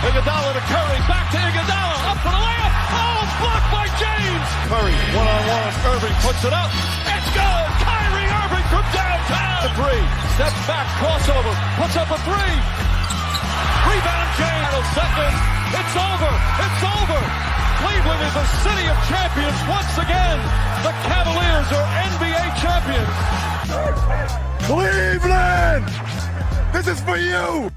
Iguodala to Curry, back to Iguodala, up for the layup. Oh, blocked by James. Curry, one-on-one. Irving puts it up. It's good. Kyrie Irving from downtown. The three, steps back, crossover, puts up a three. Rebound James. Second. It's over. It's over. Cleveland is a city of champions once again. The Cavaliers are NBA champions. Cleveland! This is for you!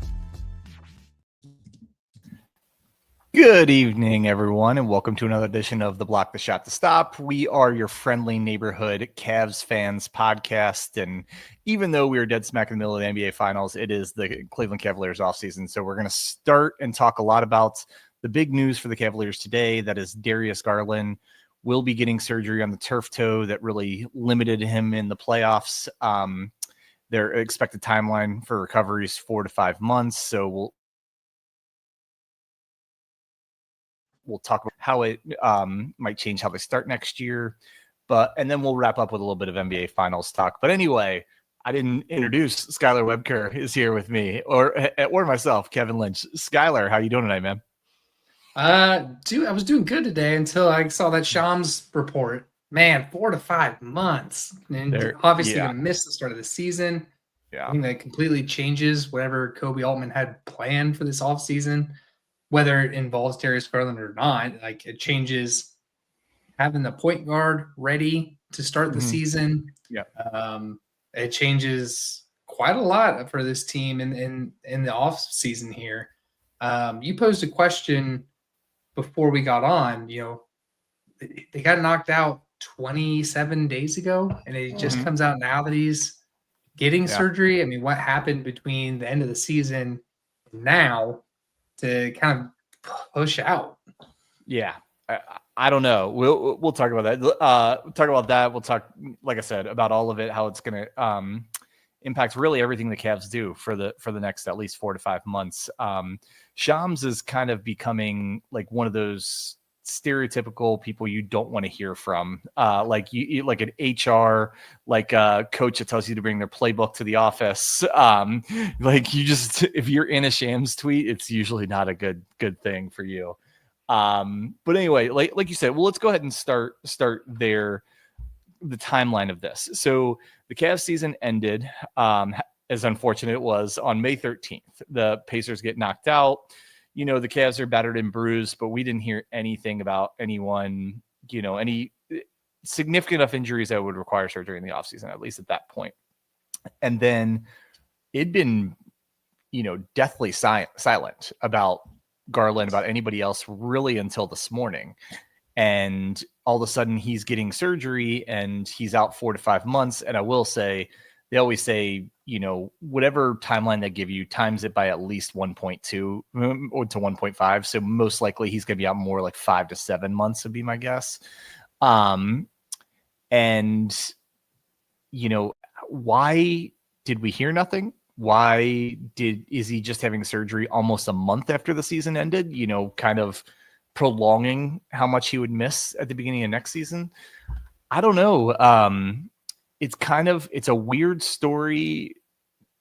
Good evening, everyone, and welcome to another edition of the Block the Shot to Stop. We are your friendly neighborhood Cavs fans podcast, and even though we are dead smack in the middle of the NBA Finals, it is the Cleveland Cavaliers offseason, so we're going to start and talk a lot about the big news for the Cavaliers today. That is Darius Garland will be getting surgery on the turf toe that really limited him in the playoffs. Their expected timeline for recovery is 4 to 5 months, so we'll talk about how it might change how they start next year. And then we'll wrap up with a little bit of NBA Finals talk. But anyway, I didn't introduce Skylar Webker is here with me, or myself, Kevin Lynch. Skylar, how you doing tonight, man? Dude, I was doing good today until I saw that Shams report. Man, 4 to 5 months. And they're obviously going to miss the start of the season. Yeah. I think that completely changes whatever Kobe Altman had planned for this offseason. Whether it involves Darius Garland or not, like it changes having the point guard ready to start the season. Yeah. It changes quite a lot for this team in the off season here. You posed a question before we got on. You know, they got knocked out 27 days ago, and it just comes out now that he's getting surgery. I mean, what happened between the end of the season and now to kind of push out? Yeah, I don't know. We'll talk about that. We'll talk, like I said, about all of it, how it's going to impact really everything the Cavs do for the next at least 4 to 5 months. Shams is kind of becoming like one of those stereotypical people you don't want to hear from, like an HR, like a coach that tells you to bring their playbook to the office. Like you just, if you're in a Shams tweet, it's usually not a good thing for you. But anyway, like you said, well, let's go ahead and start there, the timeline of this. So the Cavs season ended, as unfortunate it was, on May 13th. The Pacers get knocked out. You know, the Cavs are battered and bruised, but we didn't hear anything about anyone, you know, any significant enough injuries that would require surgery in the offseason, at least at that point. And then it'd been, you know, deathly silent about Garland, about anybody else really until this morning. And all of a sudden he's getting surgery and he's out 4 to 5 months. And I will say, they always say, you know, whatever timeline they give you, times it by at least 1.2 or to 1.5. So most likely he's going to be out more like 5 to 7 months would be my guess. And, you know, why did we hear nothing? Is he just having surgery almost a month after the season ended, you know, kind of prolonging how much he would miss at the beginning of next season? I don't know. It's a weird story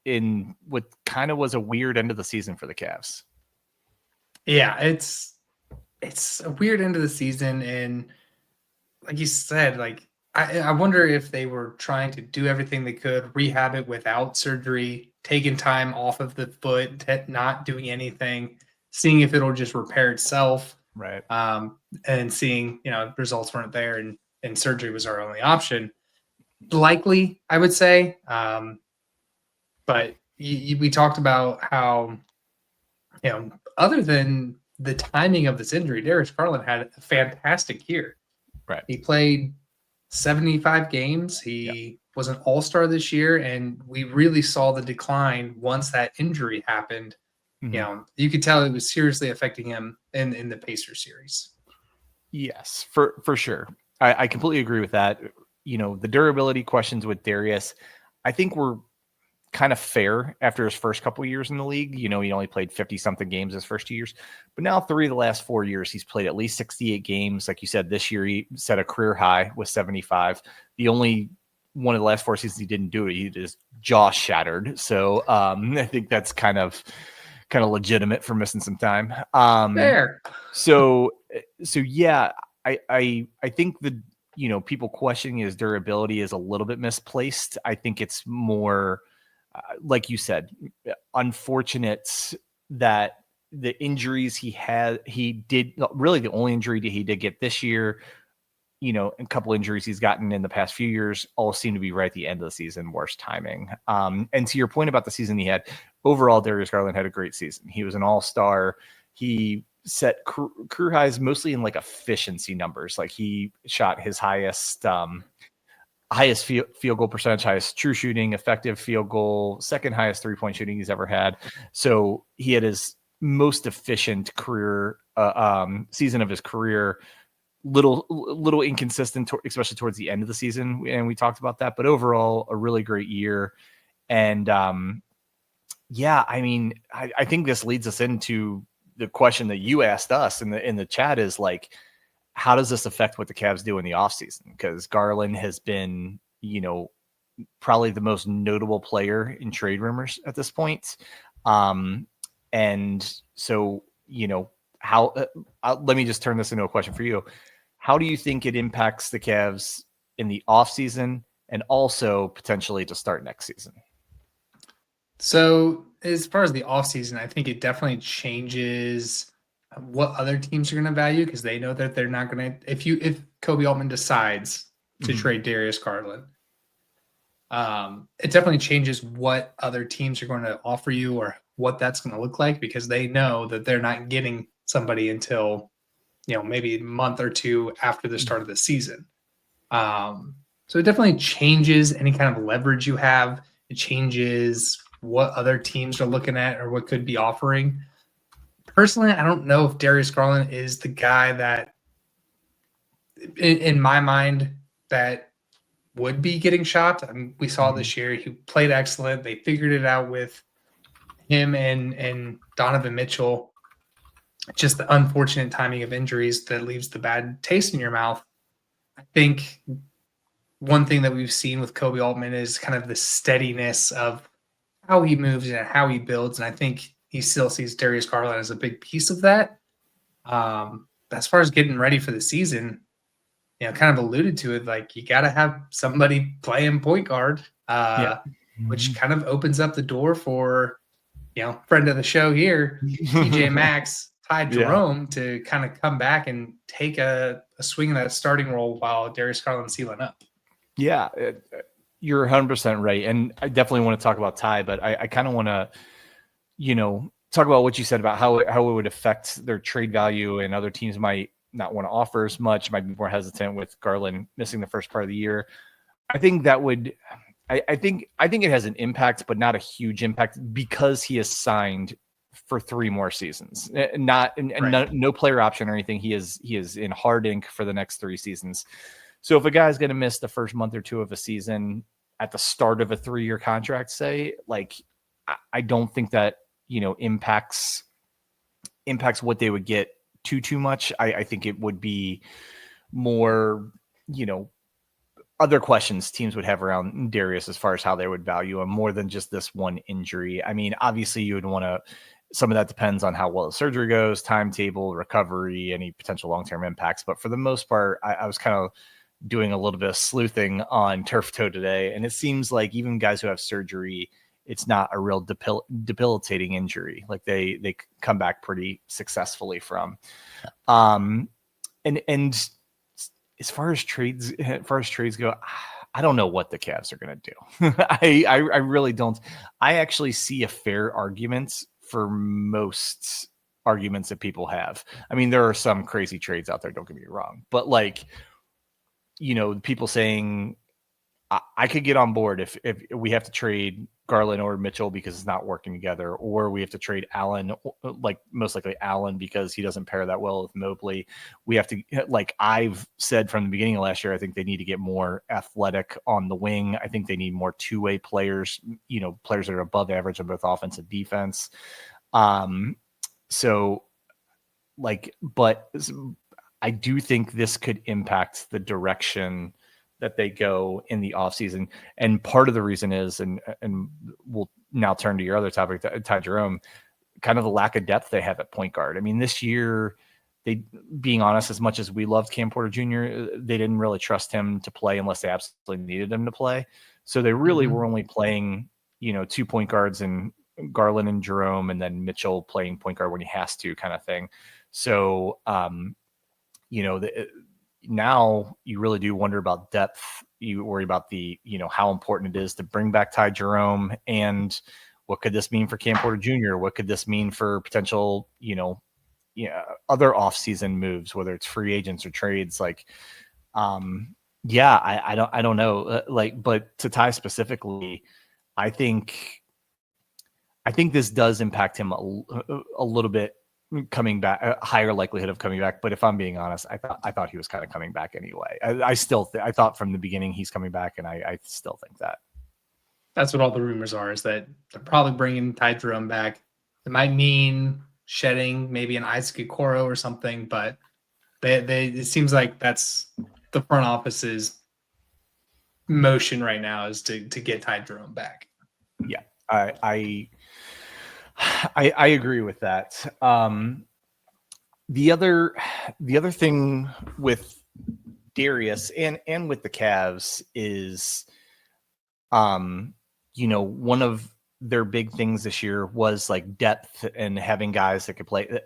in what kind of was a weird end of the season for the Cavs. Yeah, it's a weird end of the season. And like you said, like, I wonder if they were trying to do everything they could, rehab it without surgery, taking time off of the foot, not doing anything, seeing if it'll just repair itself. Right. And seeing, you know, results weren't there and surgery was our only option. Likely, I would say. But we talked about how, you know, other than the timing of this injury, Darius Garland had a fantastic year. Right. He played 75 games. He was an all-star this year, and we really saw the decline once that injury happened. You know, you could tell it was seriously affecting him in the Pacers series. Yes, for sure. I completely agree with that. You know, the durability questions with Darius, I think were kind of fair after his first couple of years in the league. You know, he only played 50-something games his first 2 years. But now 3 of the last 4 years, he's played at least 68 games. Like you said, this year he set a career high with 75. The only one of the last 4 seasons he didn't do it, his jaw shattered. So I think that's kind of kind of legitimate for missing some time. Fair. So yeah, I think the, people questioning his durability is a little bit misplaced. I think it's more, like you said, unfortunate that the injuries really the only injury that he did get this year, a couple injuries he's gotten in the past few years all seem to be right at the end of the season, worst timing. And to your point about the season he had, overall, Darius Garland had a great season. He was an all-star. He set career highs mostly in like efficiency numbers. Like he shot his highest field goal percentage, highest true shooting, effective field goal, second highest 3-point shooting he's ever had. So he had his most efficient career season of his career. Little inconsistent, especially towards the end of the season, and we talked about that. But overall, a really great year. And yeah, I mean, I think this leads us into the question that you asked us in the chat is like, how does this affect what the Cavs do in the offseason? Because Garland has been, probably the most notable player in trade rumors at this point. And so, how, let me just turn this into a question for you. How do you think it impacts the Cavs in the offseason and also potentially to start next season? So as far as the offseason, I think it definitely changes what other teams are going to value, because they know that they're not going to, if Kobe Altman decides to trade Darius Garland, it definitely changes what other teams are going to offer you or what that's going to look like, because they know that they're not getting somebody until, maybe a month or two after the start of the season. So it definitely changes any kind of leverage you have. It changes what other teams are looking at or what could be offering. Personally, I don't know if Darius Garland is the guy that, in my mind, that would be getting shot. I mean, we saw this year, he played excellent. They figured it out with him and Donovan Mitchell. Just the unfortunate timing of injuries that leaves the bad taste in your mouth. I think one thing that we've seen with Kobe Altman is kind of the steadiness of how he moves and how he builds. And I think he still sees Darius Garland as a big piece of that. As far as getting ready for the season, kind of alluded to it, like you got to have somebody playing point guard, which kind of opens up the door for, friend of the show here, TJ Maxx, Ty Jerome, to kind of come back and take a swing in that starting role while Darius Garland's sealing up. Yeah, you're 100% right. And I definitely want to talk about Ty, but I kind of want to, talk about what you said about how it would affect their trade value, and other teams might not want to offer as much, might be more hesitant with Garland missing the first part of the year. I think that would, I think it has an impact, but not a huge impact, because he is signed for 3 more seasons, no player option or anything. He is in hard ink for the next 3 seasons. So if a guy's going to miss the first month or 2 of a season at the start of a 3-year contract, say, like, I don't think that, impacts what they would get too much. I think it would be more, other questions teams would have around Darius as far as how they would value him, more than just this one injury. I mean, obviously you would want to, some of that depends on how well the surgery goes, timetable, recovery, any potential long-term impacts. But for the most part, I was kind of doing a little bit of sleuthing on Turf Toe today, and it seems like even guys who have surgery, it's not a real debilitating injury. Like they come back pretty successfully from. And as far as trades go, I don't know what the Cavs are going to do. I really don't. I actually see a fair argument for most arguments that people have. I mean, there are some crazy trades out there, don't get me wrong, but like, people saying I could get on board if we have to trade Garland or Mitchell because it's not working together, or we have to trade Allen, like most likely Allen, because he doesn't pair that well with Mobley. We have to, like I've said from the beginning of last year, I think they need to get more athletic on the wing. I think they need more 2-way players, players that are above average on both offense and defense. So like, but I do think this could impact the direction that they go in the offseason. And part of the reason is, and we'll now turn to your other topic, Ty Jerome, kind of the lack of depth they have at point guard. I mean, this year, being honest, as much as we loved Cam Porter Jr., they didn't really trust him to play unless they absolutely needed him to play. So they really were only playing, 2 point guards and Garland and Jerome, and then Mitchell playing point guard when he has to, kind of thing. So, now you really do wonder about depth. You worry about how important it is to bring back Ty Jerome, and what could this mean for Cam Porter Jr.? What could this mean for potential, other off-season moves, whether it's free agents or trades? Like, I don't know. But to Ty specifically, I think this does impact him a little bit coming back, a higher likelihood of coming back. But if I'm being honest, I thought he was kind of coming back anyway. I thought from the beginning he's coming back, and I still think that. That's what all the rumors are, is that they're probably bringing Ty Jerome back. It might mean shedding maybe an Isaac Okoro or something, but it seems like that's the front office's motion right now, is to get Ty Jerome back. Yeah, I agree with that. The other thing with Darius and with the Cavs is, one of their big things this year was like depth and having guys that could play.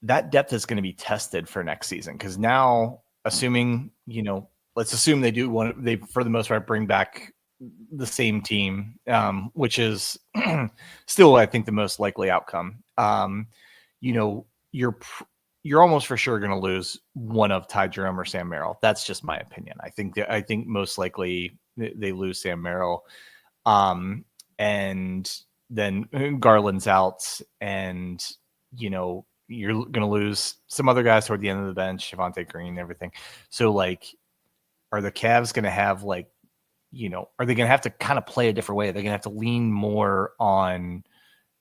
That depth is going to be tested for next season, because now, assuming, let's assume they for the most part bring back the same team, which is still, I think, the most likely outcome. You're almost for sure going to lose one of Ty Jerome or Sam Merrill. That's just my opinion. I think most likely they lose Sam Merrill, and then Garland's out, and you're going to lose some other guys toward the end of the bench, Javonte Green and everything. So, like, are the Cavs going to have, like, are they going to have to kind of play a different way? They're going to have to lean more on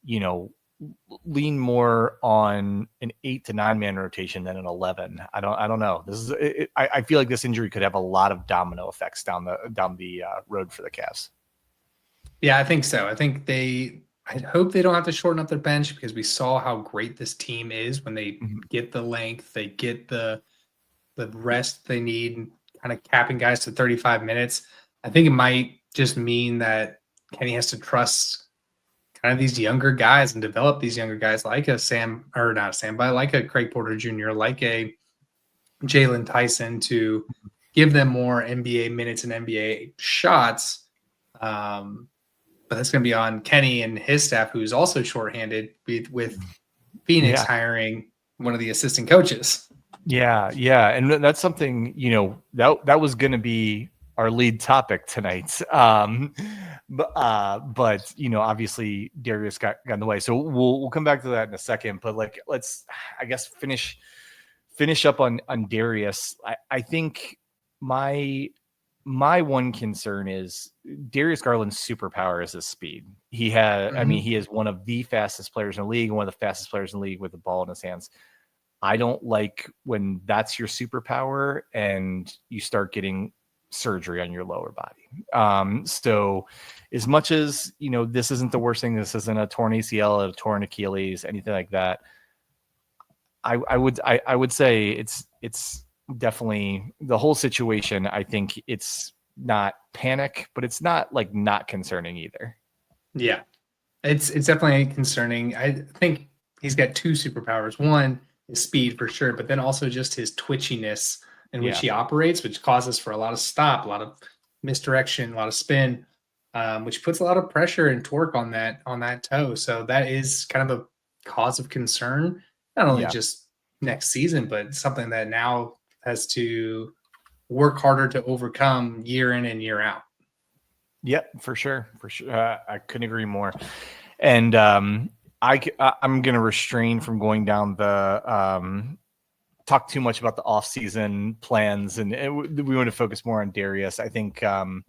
an 8 to 9 man rotation than an 11. I don't know. I feel like this injury could have a lot of domino effects down the road for the Cavs. Yeah, I think so. I hope they don't have to shorten up their bench, because we saw how great this team is when they get the length, they get the rest they need, kind of capping guys to 35 minutes. I think it might just mean that Kenny has to trust kind of these younger guys and develop these younger guys, like a like a Craig Porter Jr., like a Jalen Tyson, to give them more NBA minutes and NBA shots. But that's going to be on Kenny and his staff, who's also shorthanded with Phoenix hiring one of the assistant coaches. Yeah. And that's something, that was going to be our lead topic tonight. But obviously Darius got in the way. So we'll come back to that in a second, but let's, I guess, finish up on Darius. I think my one concern is Darius Garland's superpower is his speed. He is one of the fastest players in the league, one of the fastest players in the league with the ball in his hands. I don't like when that's your superpower and you start getting surgery on your lower body. So as much as, this isn't the worst thing, this isn't a torn ACL, a torn Achilles, anything like that, I would say it's definitely the whole situation. I think it's not panic, but it's not like not concerning either. Yeah, it's definitely concerning. I think he's got two superpowers. One is speed for sure, but then also just his twitchiness in which he operates, which causes for a lot of stop, a lot of misdirection, a lot of spin, which puts a lot of pressure and torque on that toe. So that is kind of a cause of concern, not only just next season, but something that now has to work harder to overcome year in and year out. Yeah, for sure. I couldn't agree more. And I'm going to refrain from going down the talk too much about the off-season plans, and we want to focus more on Darius. I think in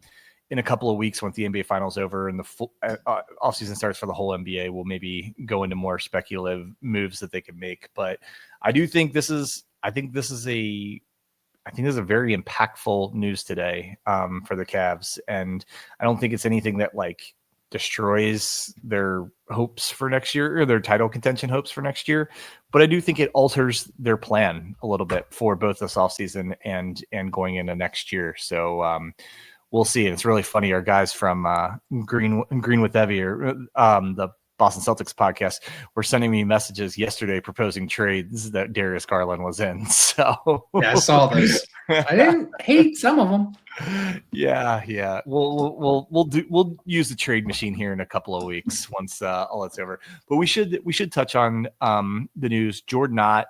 a couple of weeks, once the NBA Finals over and the full off-season starts for the whole NBA, we'll maybe go into more speculative moves that they could make. But I do think this is a very impactful news today for the Cavs, and I don't think it's anything that destroys their hopes for next year or their title contention hopes for next year. But I do think it alters their plan a little bit for both this offseason and going into next year. So we'll see. And it's really funny. Our guys from Green with Evie, or the Boston Celtics podcast, were sending me messages yesterday proposing trades that Darius Garland was in. So yeah, I saw those. I didn't hate some of them. Yeah. We'll use the trade machine here in a couple of weeks once all that's over. But we should touch on the news. Jordan Ott,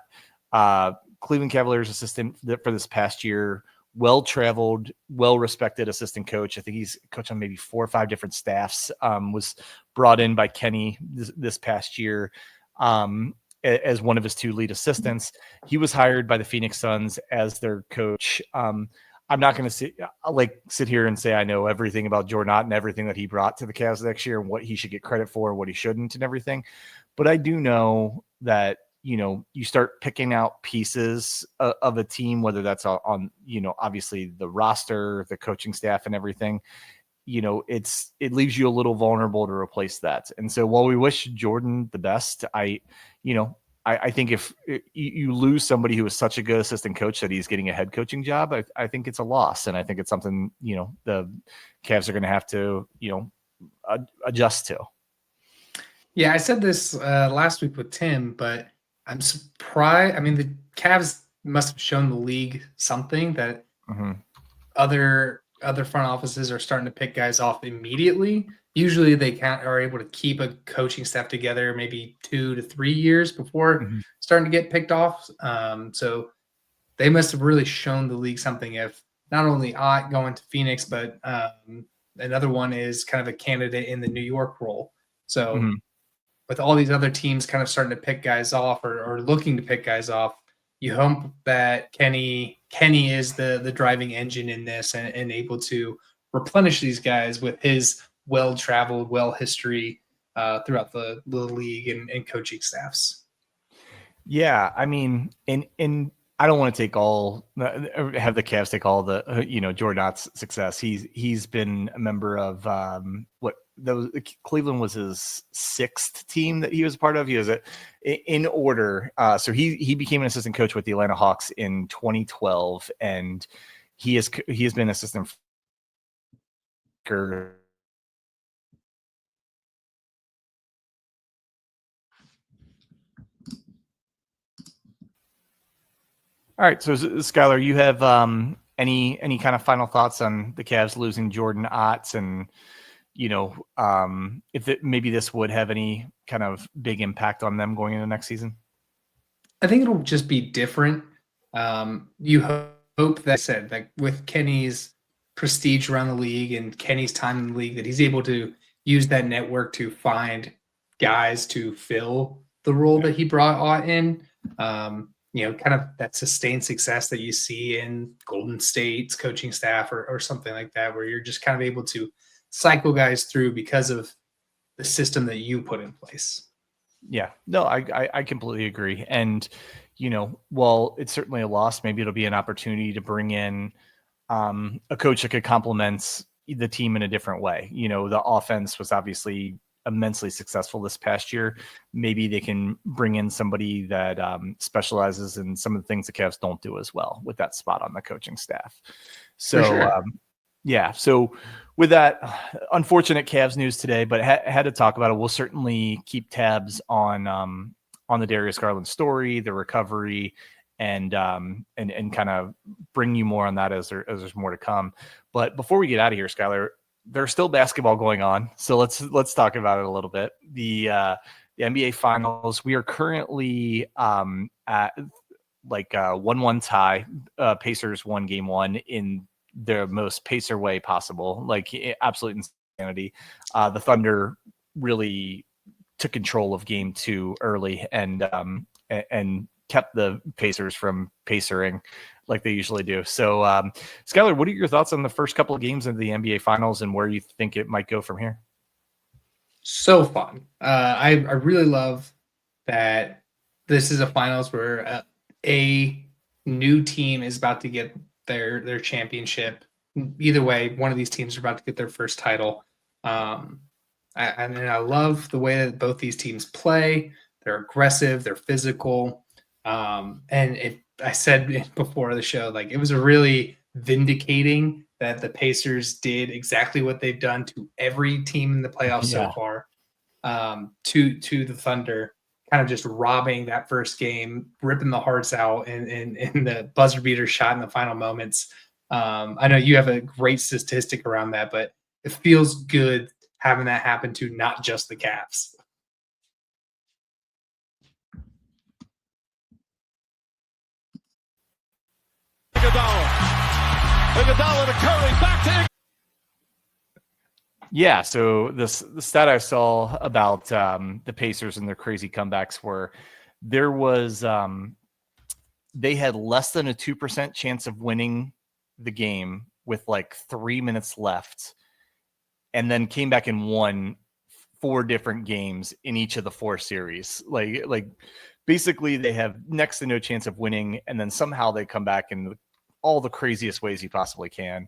Cleveland Cavaliers assistant for this past year, well-traveled, well-respected assistant coach. I think he's coached on maybe 4 or 5 different staffs. Was brought in by Kenny this past year as one of his 2 lead assistants. He was hired by the Phoenix Suns as their coach. I'm not going to sit here and say I know everything about Jordan Ott and everything that he brought to the Cavs next year and what he should get credit for, what he shouldn't, and everything. But I do know that, you start picking out pieces of a team, whether that's on obviously the roster, the coaching staff, and everything. It leaves you a little vulnerable to replace that. And so while we wish Jordan the best, I think if you lose somebody who is such a good assistant coach that he's getting a head coaching job, I think it's a loss. And I think it's something, the Cavs are going to have to, adjust to. Yeah, I said this last week with Tim, but I'm surprised. I mean, the Cavs must have shown the league something that other front offices are starting to pick guys off immediately. Usually they are able to keep a coaching staff together maybe 2 to 3 years before starting to get picked off. So they must have really shown the league something if not only Ott going to Phoenix, but another one is kind of a candidate in the New York role. So with all these other teams kind of starting to pick guys off or looking to pick guys off, you hope that Kenny is the driving engine in this and able to replenish these guys with his well-traveled, history throughout the league and coaching staffs. Yeah, I mean, and I don't want to have the Cavs take all the Jordan Ott's success. He's been a member of Cleveland was his 6th team that he was part of. He was in order. So he became an assistant coach with the Atlanta Hawks in 2012, and he has been assistant for All right, so Skylar, you have any kind of final thoughts on the Cavs losing Jordan Ott, and if maybe this would have any kind of big impact on them going into next season? I think it'll just be different. You hope that said, like with Kenny's prestige around the league and Kenny's time in the league, that he's able to use that network to find guys to fill the role that he brought Ott in. Kind of that sustained success that you see in Golden State's coaching staff or something like that, where you're just kind of able to cycle guys through because of the system that you put in place. Yeah, no, I completely agree. And, while it's certainly a loss, maybe it'll be an opportunity to bring in a coach that could complement the team in a different way. The offense was obviously immensely successful this past year. Maybe they can bring in somebody that specializes in some of the things the Cavs don't do as well with that spot on the coaching staff. So, sure. So with that, unfortunate Cavs news today, but had to talk about it. We'll certainly keep tabs on the Darius Garland story, the recovery, and kind of bring you more on that as there's more to come. But before we get out of here, Skylar, there's still basketball going on, so let's talk about it a little bit. The NBA Finals. We are currently at like 1-1 tie. Pacers won Game 1 in the most Pacer way possible, like absolute insanity. The Thunder really took control of Game 2 early and kept the Pacers from pacering like they usually do. So, Skylar, what are your thoughts on the first couple of games of the NBA Finals and where you think it might go from here? So fun. I really love that this is a finals where a new team is about to get their championship. Either way, one of these teams are about to get their first title. I love the way that both these teams play. They're aggressive, they're physical. I said before the show, like it was a really vindicating that the Pacers did exactly what they've done to every team in the playoffs so far, to the Thunder, kind of just robbing that first game, ripping the hearts out in the buzzer beater shot in the final moments. I know you have a great statistic around that, but it feels good having that happen to not just the Cavs. Iguodala to Curry, back to Yeah, so the stat I saw about the Pacers and their crazy comebacks were there was they had less than a 2% chance of winning the game with like 3 minutes left, and then came back and won 4 different games in each of the 4 series. Like basically they have next to no chance of winning, and then somehow they come back in all the craziest ways you possibly can.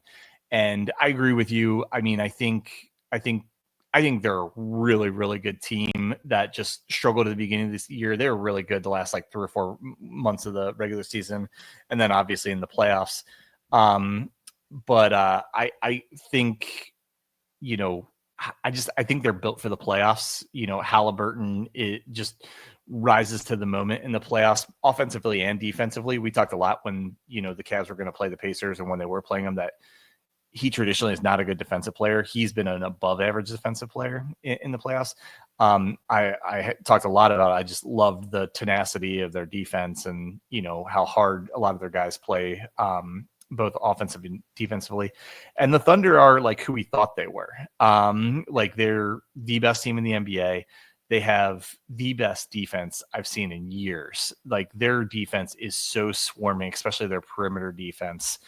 And I agree with you. I mean, I think they're a really, really good team that just struggled at the beginning of this year. They were really good the last like 3 or 4 months of the regular season, and then obviously in the playoffs. But I think, you know, I think they're built for the playoffs. You know, Halliburton, it just rises to the moment in the playoffs, offensively and defensively. We talked a lot when, you know, the Cavs were going to play the Pacers and when they were playing them that he traditionally is not a good defensive player. He's been an above average defensive player in the playoffs. I talked a lot about it. I just love the tenacity of their defense and, you know, how hard a lot of their guys play, both offensively and defensively. And the Thunder are like who we thought they were. Like they're the best team in the NBA. They have the best defense I've seen in years. Like their defense is so swarming, especially their perimeter defense.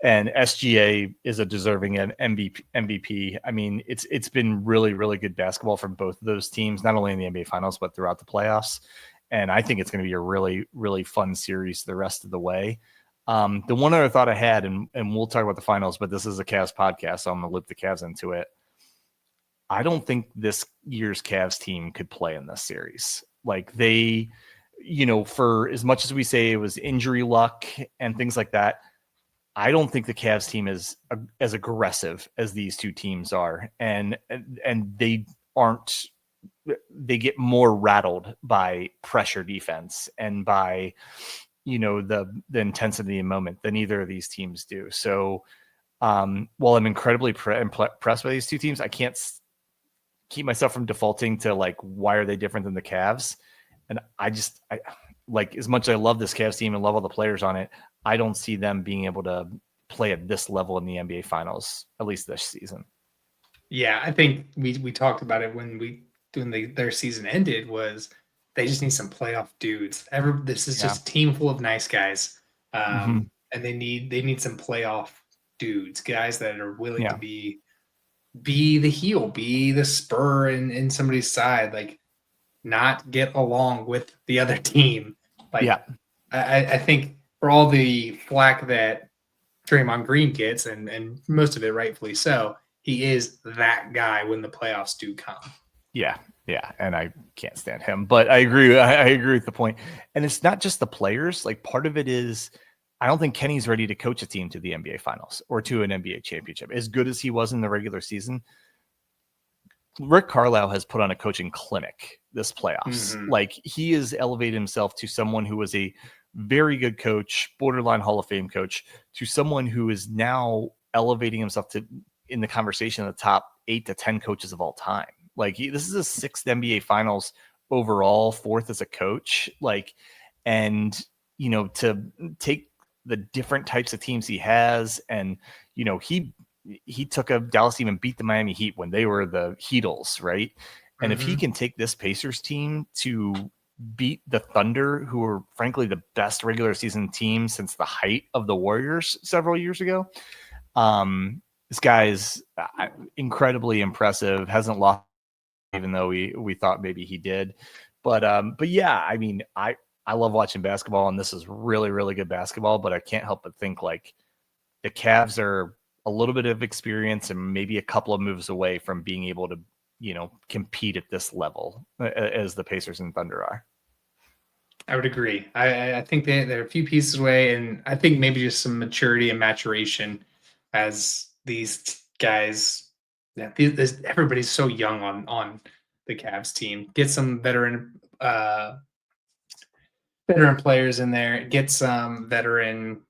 And SGA is a deserving MVP. I mean, it's been really, really good basketball from both of those teams, not only in the NBA Finals, but throughout the playoffs. And I think it's going to be a really, really fun series the rest of the way. The one other thought I had, and we'll talk about the finals, but this is a Cavs podcast, so I'm going to loop the Cavs into it. I don't think this year's Cavs team could play in this series. Like they, you know, for as much as we say it was injury luck and things like that, I don't think the Cavs team is as aggressive as these two teams are. And they aren't, they get more rattled by pressure defense and by, you know, the intensity of the moment than either of these teams do. So while I'm incredibly impressed by these two teams, I can't keep myself from defaulting to like, why are they different than the Cavs? And I like, as much as I love this Cavs team and love all the players on it, I don't see them being able to play at this level in the NBA Finals, at least this season. Yeah, I think we talked about it when their season ended, was they just need some playoff dudes. This is just a team full of nice guys, and they need some playoff dudes, guys that are willing to be the heel, be the spur in somebody's side, like not get along with the other team. Like, I think for all the flack that Draymond Green gets, and most of it rightfully so, he is that guy when the playoffs do come. Yeah, and I can't stand him, but I agree. I agree with the point. And it's not just the players. Like part of it is, I don't think Kenny's ready to coach a team to the NBA Finals or to an NBA championship. As good as he was in the regular season, Rick Carlisle has put on a coaching clinic this playoffs. Like he has elevated himself to someone who was a very good coach, borderline Hall of Fame coach, to someone who is now elevating himself to in the conversation of the top 8 to 10 coaches of all time. Like this is a 6th NBA Finals overall, 4th as a coach. Like, and you know, to take the different types of teams he has, and you know, he took a Dallas team and beat the Miami Heat when they were the Heatles, right? And if he can take this Pacers team to beat the Thunder, who were frankly the best regular season team since the height of the Warriors several years ago, this guy is incredibly impressive. Hasn't lost, even though we thought maybe he did. But yeah, I mean, I love watching basketball, and this is really, really good basketball. But I can't help but think like the Cavs are a little bit of experience and maybe a couple of moves away from being able to compete at this level as the Pacers and Thunder are. I would agree. I think they're a few pieces away, and I think maybe just some maturity and maturation as these guys. Yeah, everybody's so young on the Cavs team. Get some veteran players in there. Get some veteran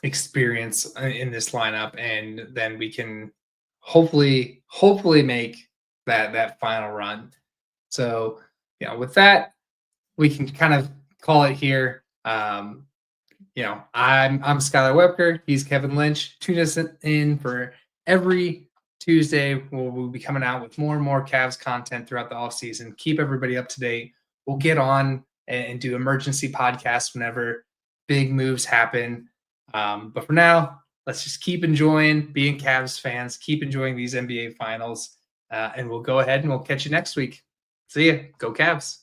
experience in this lineup, and then we can hopefully make that final run. So with that, we can kind of call it here. I'm Skylar Webker. He's Kevin Lynch. Tune us in for every Tuesday. We'll be coming out with more and more Cavs content throughout the offseason. Keep everybody up to date. We'll get on and do emergency podcasts whenever big moves happen. But for now, let's just keep enjoying being Cavs fans. Keep enjoying these NBA finals. And we'll go ahead and we'll catch you next week. See ya. Go Cavs.